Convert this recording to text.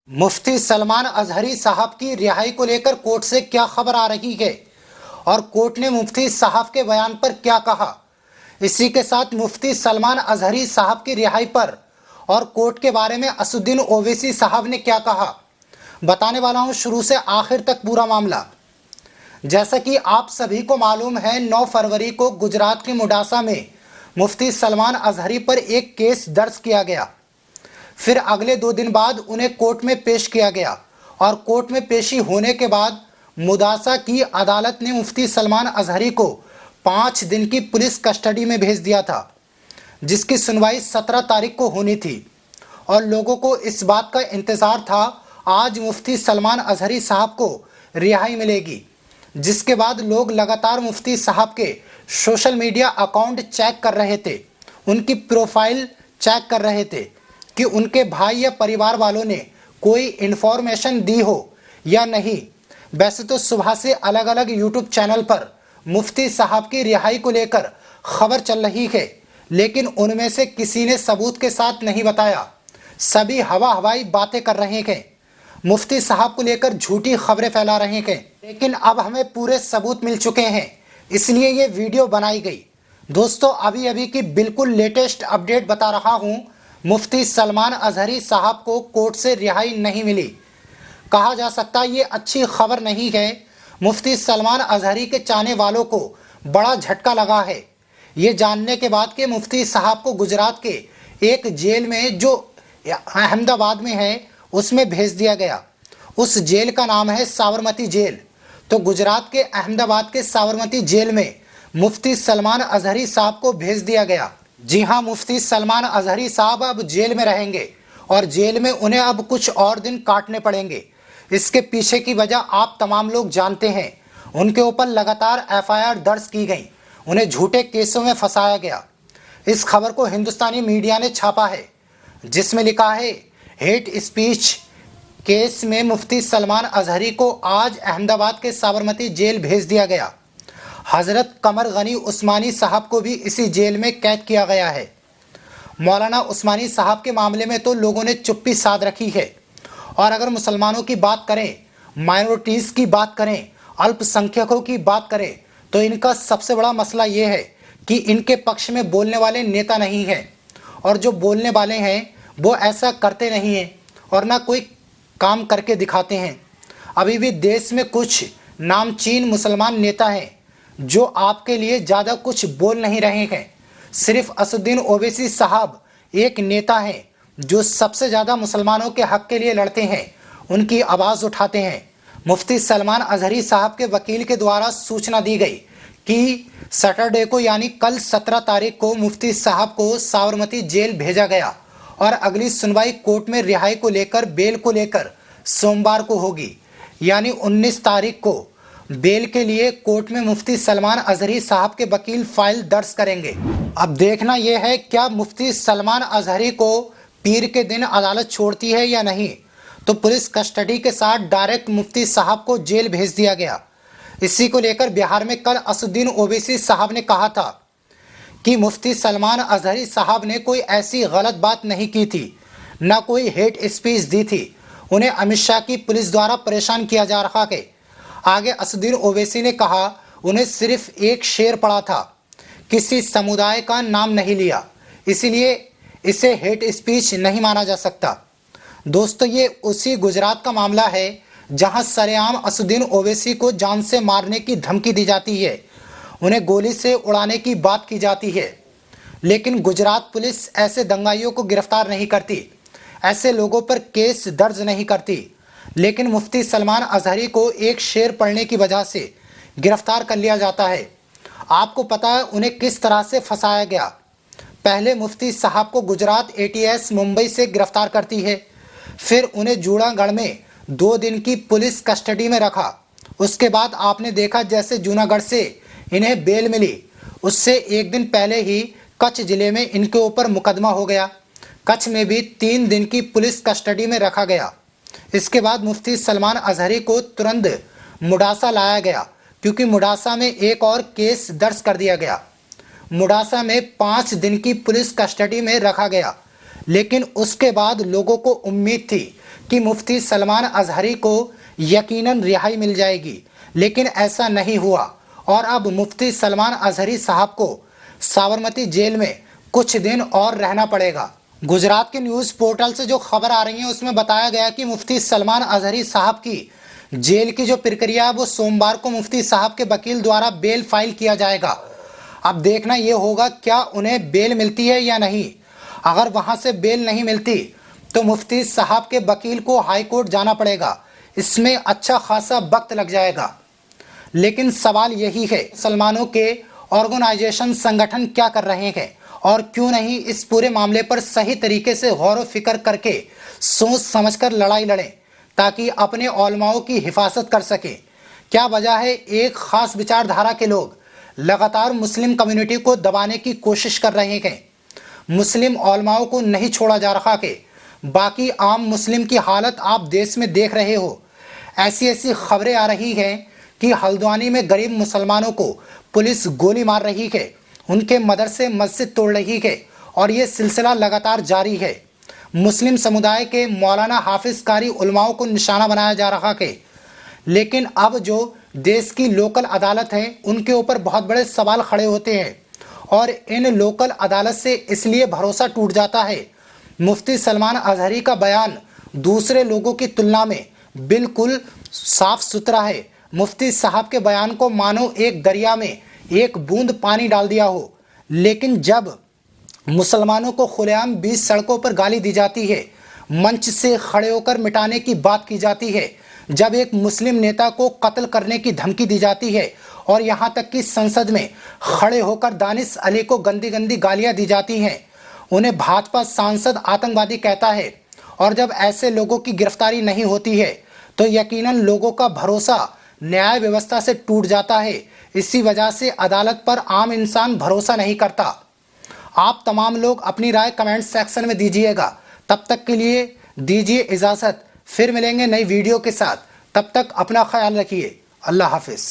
मुफ्ती सलमान अजहरी साहब की रिहाई को लेकर कोर्ट से क्या खबर आ रही है और कोर्ट ने मुफ्ती साहब के बयान पर क्या कहा। इसी के साथ मुफ्ती सलमान अजहरी साहब की रिहाई पर और कोर्ट के बारे में असुद्दीन ओवैसी साहब ने क्या कहा, बताने वाला हूं शुरू से आखिर तक पूरा मामला। जैसा कि आप सभी को मालूम है, 9 फरवरी को गुजरात के मुडासा में मुफ्ती सलमान अजहरी पर एक केस दर्ज किया गया। फिर अगले 2 दिन बाद उन्हें कोर्ट में पेश किया गया और कोर्ट में पेशी होने के बाद मुडासा की अदालत ने मुफ्ती सलमान अजहरी को 5 दिन की पुलिस कस्टडी में भेज दिया था, जिसकी सुनवाई 17 तारीख को होनी थी और लोगों को इस बात का इंतज़ार था आज मुफ्ती सलमान अजहरी साहब को रिहाई मिलेगी। जिसके बाद लोग लगातार मुफ्ती साहब के सोशल मीडिया अकाउंट चेक कर रहे थे, उनकी प्रोफाइल चेक कर रहे थे कि उनके भाई या परिवार वालों ने कोई इन्फॉर्मेशन दी हो या नहीं। वैसे तो सुबह से अलग अलग यूट्यूब चैनल पर मुफ्ती साहब की रिहाई को लेकर खबर चल रही है, लेकिन उनमें से किसी ने सबूत के साथ नहीं बताया। सभी हवाई बातें कर रहे हैं, मुफ्ती साहब को लेकर झूठी खबरें फैला रहे हैं, लेकिन अब हमें पूरे सबूत मिल चुके हैं, इसलिए ये वीडियो बनाई गई। दोस्तों, अभी की बिल्कुल लेटेस्ट अपडेट बता रहा हूँ। मुफ्ती सलमान अजहरी साहब को कोर्ट से रिहाई नहीं मिली। कहा जा सकता ये अच्छी खबर नहीं है। मुफ्ती सलमान अजहरी के चाहने वालों को बड़ा झटका लगा है ये जानने के बाद कि मुफ्ती साहब को गुजरात के एक जेल में, जो अहमदाबाद में है, उसमें भेज दिया गया। उस जेल का नाम है साबरमती जेल। तो गुजरात के अहमदाबाद के साबरमती जेल में मुफ्ती सलमान अजहरी साहब को भेज दिया गया। जी हाँ, मुफ्ती सलमान अजहरी साहब अब जेल में रहेंगे और जेल में उन्हें अब कुछ और दिन काटने पड़ेंगे। इसके पीछे की वजह आप तमाम लोग जानते हैं। उनके ऊपर लगातार एफआईआर दर्ज की गई, उन्हें झूठे केसों में फंसाया गया। इस खबर को हिंदुस्तानी मीडिया ने छापा है, जिसमें लिखा है हेट स्पीच केस में मुफ्ती सलमान अजहरी को आज अहमदाबाद के साबरमती जेल भेज दिया गया। हजरत कमर गनी उस्मानी साहब को भी इसी जेल में कैद किया गया है। मौलाना उस्मानी साहब के मामले में तो लोगों ने चुप्पी साध रखी है। और अगर मुसलमानों की बात करें, माइनॉरिटीज़ की बात करें, अल्पसंख्यकों की बात करें, तो इनका सबसे बड़ा मसला ये है कि इनके पक्ष में बोलने वाले नेता नहीं हैं, और जो बोलने वाले हैं वो ऐसा करते नहीं हैं और ना कोई काम करके दिखाते हैं। अभी भी देश में कुछ नामचीन मुसलमान नेता हैं जो आपके लिए ज़्यादा कुछ बोल नहीं रहे हैं। सिर्फ असुद्दीन ओवैसी साहब एक नेता हैं जो सबसे ज़्यादा मुसलमानों के हक़ के लिए लड़ते हैं, उनकी आवाज़ उठाते हैं। मुफ्ती सलमान अजहरी साहब के वकील के द्वारा सूचना दी गई कि सैटरडे को यानी कल 17 तारीख को मुफ्ती साहब को साबरमती जेल भेजा गया और अगली सुनवाई कोर्ट में रिहाई को लेकर, बेल को लेकर सोमवार को होगी, यानी 19 तारीख को बेल के लिए कोर्ट में मुफ्ती सलमान अजहरी साहब के वकील फाइल दर्ज करेंगे। अब देखना यह है क्या मुफ्ती सलमान अजहरी को पीर के दिन अदालत छोड़ती है या नहीं। तो पुलिस कस्टडी के साथ डायरेक्ट मुफ्ती साहब को जेल भेज दिया गया। इसी को लेकर बिहार में कल असुद्दीन ओवैसी साहब ने कहा था कि मुफ्ती सलमान अजहरी साहब ने कोई ऐसी गलत बात नहीं की थी, न कोई हेट स्पीच दी थी। उन्हें अमित शाह की पुलिस द्वारा परेशान किया जा रहा है। आगे असुद्दीन ओवैसी ने कहा उन्हें सिर्फ एक शेर पड़ा था, किसी समुदाय का नाम नहीं लिया, इसीलिए इसे हेट स्पीच नहीं माना जा सकता। दोस्तों, ये उसी गुजरात का मामला है जहां सरेआम असुद्दीन ओवैसी को जान से मारने की धमकी दी जाती है, उन्हें गोली से उड़ाने की बात की जाती है, लेकिन गुजरात पुलिस ऐसे दंगाइयों को गिरफ्तार नहीं करती, ऐसे लोगों पर केस दर्ज नहीं करती। लेकिन मुफ्ती सलमान अजहरी को एक शेर पढ़ने की वजह से गिरफ्तार कर लिया जाता है। आपको पता है उन्हें किस तरह से फंसाया गया। पहले मुफ्ती साहब को गुजरात एटीएस मुंबई से गिरफ्तार करती है, फिर उन्हें जूनागढ़ में 2 दिन की पुलिस कस्टडी में रखा। उसके बाद आपने देखा जैसे जूनागढ़ से इन्हें बेल मिली, उससे 1 दिन पहले ही कच्छ जिले में इनके ऊपर मुकदमा हो गया। कच्छ में भी 3 दिन की पुलिस कस्टडी में रखा गया। इसके बाद मुफ्ती सलमान अजहरी को तुरंत मुडासा लाया गया, क्योंकि मुडासा में एक और केस दर्ज कर दिया गया। मुडासा में 5 दिन की पुलिस कस्टडी में रखा गया, लेकिन उसके बाद लोगों को उम्मीद थी कि मुफ्ती सलमान अजहरी को यकीनन रिहाई मिल जाएगी, लेकिन ऐसा नहीं हुआ और अब मुफ्ती सलमान अजहरी साहब को साबरमती जेल में कुछ दिन और रहना पड़ेगा। गुजरात के न्यूज़ पोर्टल से जो खबर आ रही है उसमें बताया गया कि मुफ्ती सलमान अजहरी साहब की जेल की जो प्रक्रिया है वो सोमवार को मुफ्ती साहब के वकील द्वारा बेल फाइल किया जाएगा। अब देखना ये होगा क्या उन्हें बेल मिलती है या नहीं। अगर वहां से बेल नहीं मिलती तो मुफ्ती साहब के वकील को हाई कोर्ट जाना पड़ेगा। इसमें अच्छा खासा वक्त लग जाएगा। लेकिन सवाल यही है, मुसलमानों के ऑर्गेनाइजेशन संगठन क्या कर रहे हैं और क्यों नहीं इस पूरे मामले पर सही तरीके से गौर व फिक्र करके सोच समझकर लड़ाई लड़ें ताकि अपने उलमाओं की हिफाजत कर सके। क्या वजह है एक खास विचारधारा के लोग लगातार मुस्लिम कम्युनिटी को दबाने की कोशिश कर रहे हैं। मुस्लिम उलमाओं को नहीं छोड़ा जा रहा है। बाकी आम मुस्लिम की हालत आप देश में देख रहे हो। ऐसी ऐसी खबरें आ रही हैं कि हल्द्वानी में गरीब मुसलमानों को पुलिस गोली मार रही है, उनके मदरसे मस्जिद तोड़ रही है और ये सिलसिला लगातार जारी है। मुस्लिम समुदाय के मौलाना हाफिज कारी उलमाओं को निशाना बनाया जा रहा है। लेकिन अब जो देश की लोकल अदालत है उनके ऊपर बहुत बड़े सवाल खड़े होते हैं और इन लोकल अदालत से इसलिए भरोसा टूट जाता है। मुफ्ती सलमान अजहरी का बयान दूसरे लोगों की तुलना में बिल्कुल साफ सुथरा है। मुफ्ती साहब के बयान को मानो एक दरिया में एक बूंद पानी डाल दिया हो। लेकिन जब मुसलमानों को खुलेआम बीच सड़कों पर गाली दी जाती है, मंच से खड़े होकर मिटाने की बात की जाती है, जब एक मुस्लिम नेता को कत्ल करने की धमकी दी जाती है और यहाँ तक कि संसद में खड़े होकर दानिश अली को गंदी गंदी गालियाँ दी जाती हैं, उन्हें भाजपा सांसद आतंकवादी कहता है और जब ऐसे लोगों की गिरफ्तारी नहीं होती है तो यकीनन लोगों का भरोसा न्याय व्यवस्था से टूट जाता है। इसी वजह से अदालत पर आम इंसान भरोसा नहीं करता। आप तमाम लोग अपनी राय कमेंट सेक्शन में दीजिएगा। तब तक के लिए दीजिए इजाज़त, फिर मिलेंगे नई वीडियो के साथ। तब तक अपना ख्याल रखिए। अल्लाह हाफिज़।